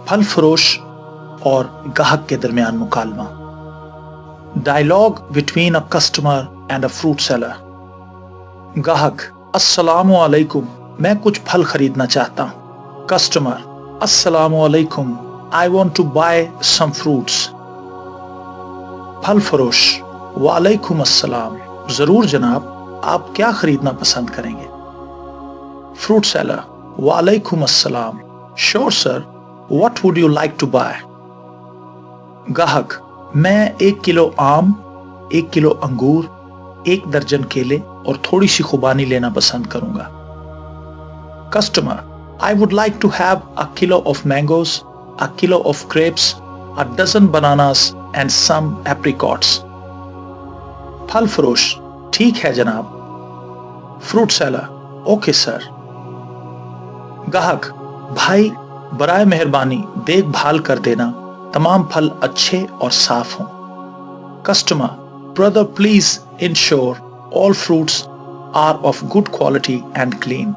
फल फरोश और गाहक के दरमियान मुकालमा। Dialogue between a customer and a fruit seller. गाहक: अस्सलामु अलैकुम, मैं कुछ फल खरीदना चाहता हूँ। कस्टमर: अस्सलामु अलैकुम, I want to buy some fruits. फल फरोश: वालेकुम अस्सलाम, जरूर जनाब, आप क्या खरीदना पसंद करेंगे? फ्रूट सेलर: वालेकुम अस्सलाम, sure sir, what would you like to buy? गाहक: मैं 1 किलो आम, 1 किलो अंगूर, 1 दर्जन केले और थोड़ी सी खुबानी लेना पसंद करूंगा। Customer: I would like to have a kilo of mangoes, a kilo of grapes, a dozen bananas and some apricots. फल फरोश: ठीक है जनाब। Fruit seller: okay sir. गाहक: भाई बराए मेहरबानी देखभाल कर देना, तमाम फल अच्छे और साफ हों। Customer: brother please ensure all fruits are of good quality and clean.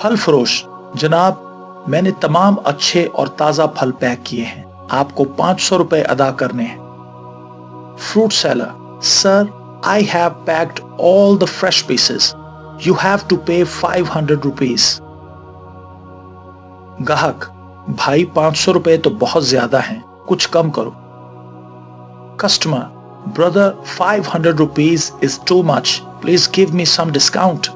फल फरोश: जनाब, मैंने तमाम अच्छे और ताजा फल पैक किए हैं, आपको 500 रुपए अदा करने हैं। Fruit seller: sir, I have packed all the fresh pieces. You have to pay 500 rupees. गाहक: भाई 500 रुपए तो बहुत ज्यादा हैं, कुछ कम करो। Customer: brother 500 rupees is too much. Please give me some discount.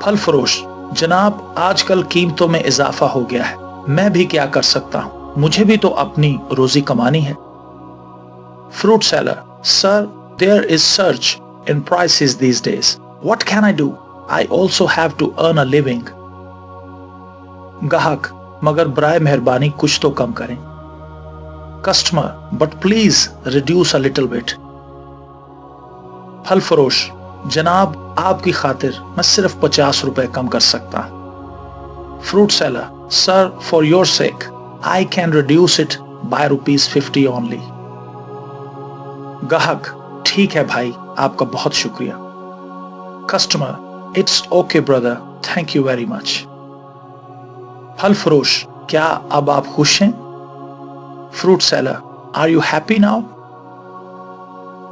फल फरोश: जनाब, आजकल कीमतों में इजाफा हो गया है, मैं भी क्या कर सकता हूं, मुझे भी तो अपनी रोजी कमानी है। Fruit seller: sir, there is surge in prices these days. What can I do? I also have to earn a living. गाहक: मगर बराए मेहरबानी कुछ तो कम करें। Customer: but please reduce a little bit. फल फरोश: जनाब, आपकी खातिर मैं सिर्फ 50 रुपए कम कर सकता हूं। Fruit seller: sir, for your sake I can reduce it by ₹50 only. गाहक: ठीक है भाई, आपका बहुत शुक्रिया। Customer: it's okay brother, thank you very much. फल फरोश: क्या अब आप खुश हैं? Fruit seller: are you happy now?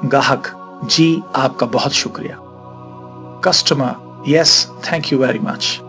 गाहक: जी, आपका बहुत शुक्रिया। Customer: yes, thank you very much.